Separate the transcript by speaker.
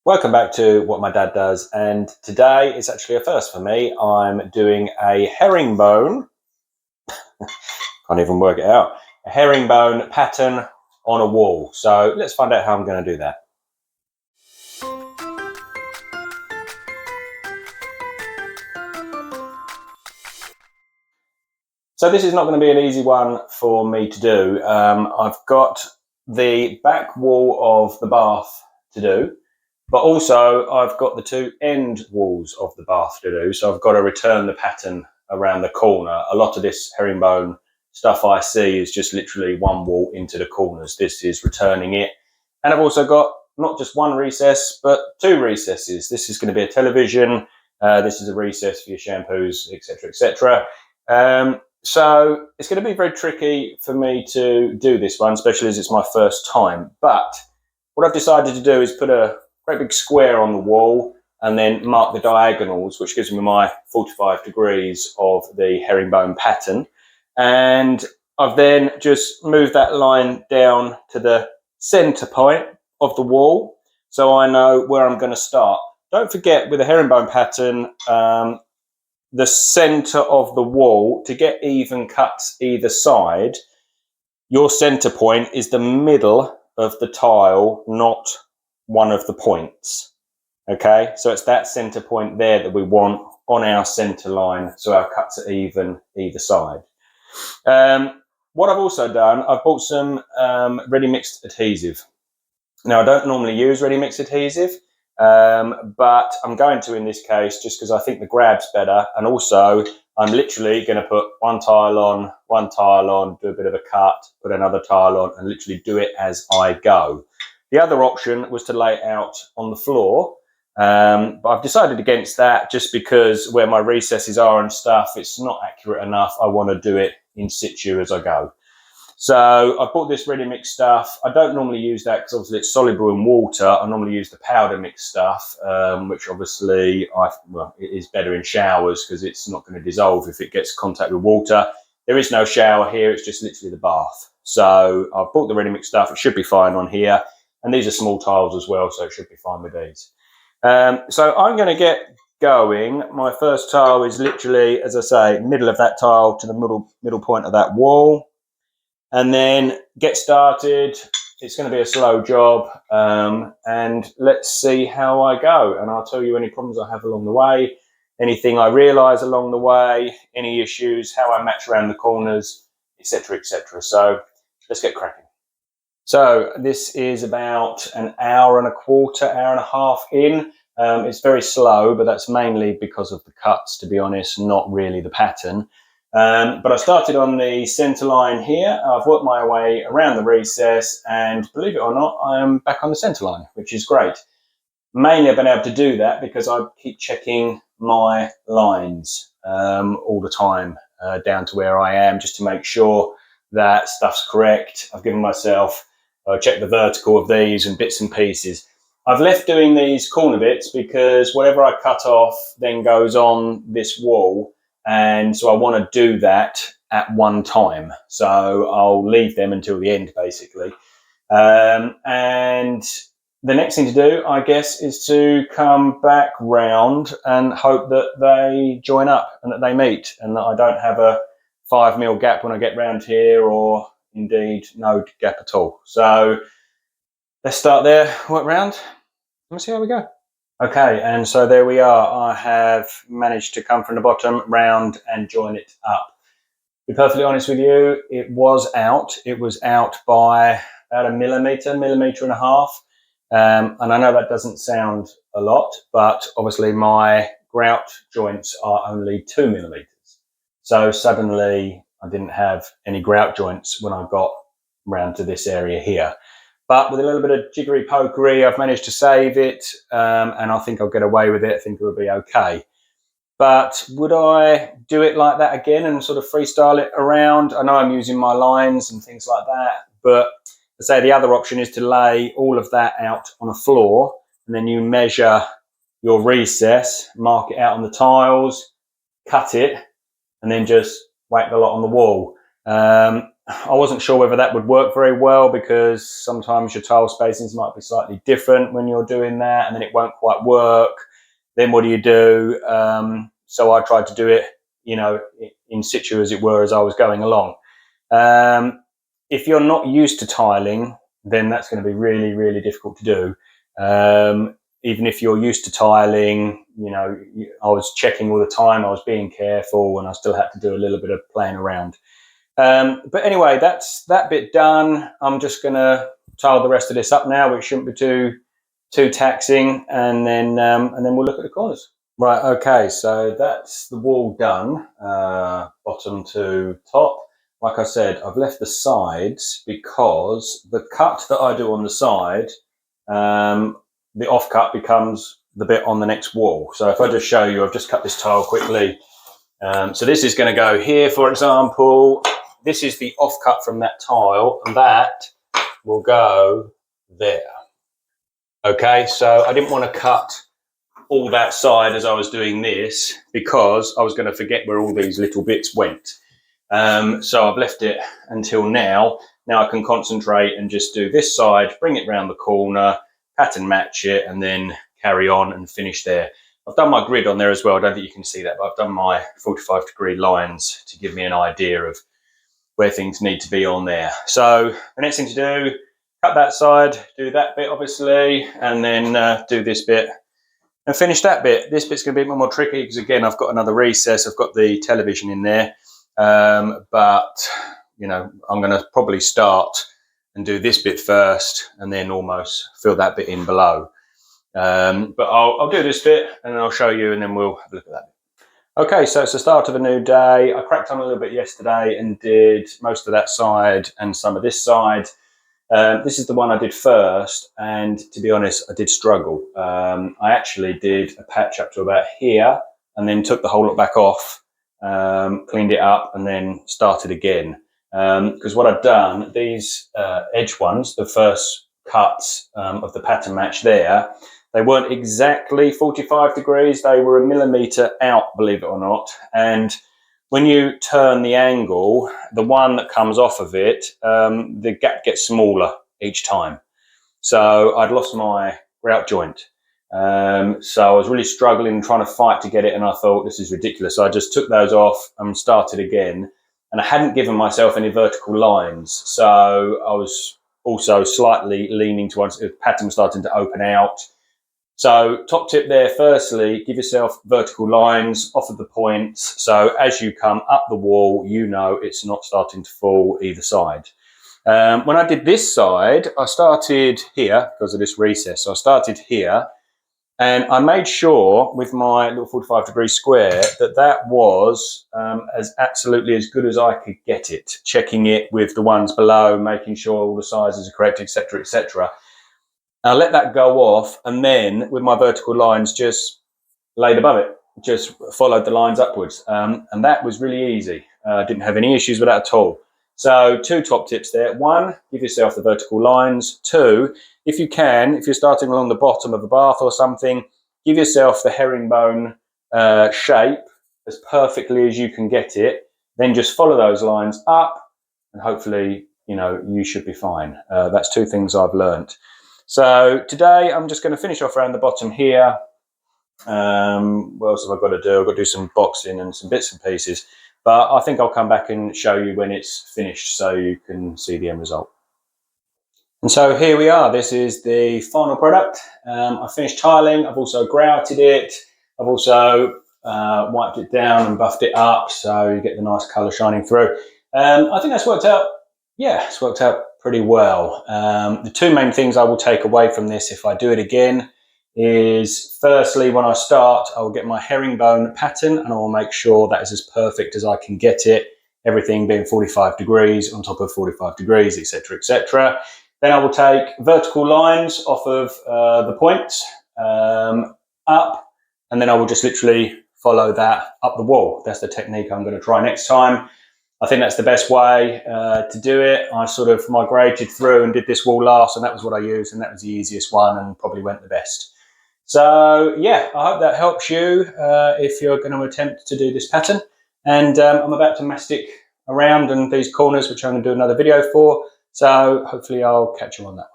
Speaker 1: Welcome back to What My Dad Does, and today is actually a first for me. I'm doing a herringbone, can't even work it out, a herringbone pattern on a wall. So let's find out how I'm going to do that. So this is not going to be an easy one for me to do. I've got the back wall of the bath to do, but also I've got the two end walls of the bath to do. So I've got to return the pattern around the corner. A lot of this herringbone stuff I see is just literally one wall into the corners. This is returning it. And I've also got not just one recess, but two recesses. This is going to be a television. This is a recess for your shampoos, etc., etc. So it's going to be very tricky for me to do this one, especially as it's my first time. But what I've decided to do is put a great big square on the wall and then mark the diagonals, which gives me my 45 degrees of the herringbone pattern. And I've then just moved that line down to the center point of the wall, so I know where I'm going to start. Don't forget, with a herringbone pattern, the center of the wall, to get even cuts either side, your center point is the middle of the tile, not one of the points. Okay, so it's that center point there that we want on our center line, so our cuts are even either side. What I've also done, I've bought some ready mixed adhesive. Now, I don't normally use ready mixed adhesive, but I'm going to in this case just because I think the grab's better, and also I'm literally going to put one tile on, do a bit of a cut, put another tile on, and literally do it as I go. The other option was to lay it out on the floor, but I've decided against that just because where my recesses are and stuff, it's not accurate enough. I want to do it in situ as I go. So I've bought this ready mix stuff. I don't normally use that because obviously it's soluble in water. I normally use the powder mix stuff, which obviously it is better in showers because it's not going to dissolve if it gets contact with water. There is no shower here, it's just literally the bath. So I've bought the ready mix stuff. It should be fine on here. And these are small tiles as well, so it should be fine with these. So I'm going to get going. My first tile is literally, as I say, middle of that tile to the middle point of that wall. And then get started. It's going to be a slow job, and let's see how I go. And I'll tell you any problems I have along the way, anything I realise along the way, any issues, how I match around the corners, etc., etc. So let's get cracking. So this is about an hour and a quarter, hour and a half in. It's very slow, but that's mainly because of the cuts, to be honest, not really the pattern. But I started on the center line here. I've worked my way around the recess, and believe it or not, I am back on the center line, which is great. Mainly I've been able to do that because I keep checking my lines all the time down to where I am, just to make sure that stuff's correct. I've given myself, check the vertical of these and bits and pieces. I've left doing these corner bits because whatever I cut off then goes on this wall. And so I want to do that at one time. So I'll leave them until the end, basically. And the next thing to do, I guess, is to come back round and hope that they join up and that they meet and that I don't have a 5mm gap when I get round here, or indeed no gap at all. So let's start there, work round, and see how we go. Okay, and so there we are. I have managed to come from the bottom round and join it up. To be perfectly honest with you, it was out. It was out by about a millimetre and a half. And I know that doesn't sound a lot, but obviously my grout joints are only 2mm. So suddenly I didn't have any grout joints when I got round to this area here. But with a little bit of jiggery pokery, I've managed to save it, and I think I'll get away with it. I think it'll be okay. But would I do it like that again and sort of freestyle it around? I know I'm using my lines and things like that, but I say the other option is to lay all of that out on a floor, and then you measure your recess, mark it out on the tiles, cut it, and then just whack the lot on the wall. I wasn't sure whether that would work very well, because sometimes your tile spacings might be slightly different when you're doing that, and then it won't quite work. Then what do you do? So I tried to do it, you know, in situ, as it were, as I was going along. If you're not used to tiling, then that's going to be really, really difficult to do. Even if you're used to tiling, you know, I was checking all the time, I was being careful, and I still had to do a little bit of playing around. But anyway, that's that bit done. I'm just going to tile the rest of this up now, which shouldn't be too taxing, and then we'll look at the corners. Right, okay, so that's the wall done, bottom to top. Like I said, I've left the sides because the cut that I do on the side, the off cut becomes the bit on the next wall. So if I just show you, I've just cut this tile quickly. So this is going to go here, for example. This is the off cut from that tile, and that will go there. Okay, so I didn't want to cut all that side as I was doing this, because I was going to forget where all these little bits went. So I've left it until now. Now I can concentrate and just do this side, bring it round the corner, pattern match it, and then carry on and finish there. I've done my grid on there as well. I don't think you can see that, but I've done my 45-degree lines to give me an idea of where things need to be on there. So the next thing to do, cut that side, do that bit obviously, and then do this bit and finish that bit. This bit's going to be a bit more tricky because, again, I've got another recess. I've got the television in there, but you know, I'm going to probably start and do this bit first, and then almost fill that bit in below. But I'll do this bit, and then I'll show you, and then we'll have a look at that. Okay, so it's the start of a new day. I cracked on a little bit yesterday and did most of that side and some of this side. This is the one I did first, and to be honest, I did struggle. I actually did a patch up to about here, and then took the whole lot back off, cleaned it up, and then started again. Because what I've done, these edge ones, the first cuts of the pattern match there, they weren't exactly 45 degrees. They were a millimetre out, believe it or not. And when you turn the angle, the one that comes off of it, the gap gets smaller each time. So I'd lost my grout joint. So I was really struggling, trying to fight to get it, and I thought, this is ridiculous. So I just took those off and started again. And I hadn't given myself any vertical lines. So I was also slightly leaning towards the pattern starting to open out. So top tip there, firstly, give yourself vertical lines off of the points. So as you come up the wall, you know it's not starting to fall either side. When I did this side, I started here because of this recess. So I started here, and I made sure with my little 45-degree square that that was as absolutely as good as I could get it, checking it with the ones below, making sure all the sizes are correct, etc., etc. I let that go off, and then with my vertical lines just laid above it, just followed the lines upwards, and that was really easy. Didn't have any issues with that at all. So two top tips there. One, give yourself the vertical lines. Two, if you can, if you're starting along the bottom of a bath or something, give yourself the herringbone shape as perfectly as you can get it. Then just follow those lines up, and hopefully, you know, you should be fine. That's two things I've learnt. So today I'm just going to finish off around the bottom here. What else have I got to do? I've got to do some boxing and some bits and pieces. But I think I'll come back and show you when it's finished so you can see the end result. And so here we are. This is the final product. I finished tiling. I've also grouted it. I've also wiped it down and buffed it up so you get the nice colour shining through. I think that's worked out. Yeah, it's worked out pretty well. The two main things I will take away from this if I do it again is, firstly, when I start, I will get my herringbone pattern and I will make sure that is as perfect as I can get it, everything being 45 degrees on top of 45 degrees, etc., etc. Then I will take vertical lines off of the points up, and then I will just literally follow that up the wall. That's the technique I'm going to try next time. I think that's the best way to do it. I sort of migrated through and did this wall last, and that was what I used, and that was the easiest one and probably went the best. So yeah, I hope that helps you if you're going to attempt to do this pattern. And I'm about to mastic around and these corners, which I'm going to do another video for. So hopefully I'll catch you on that one.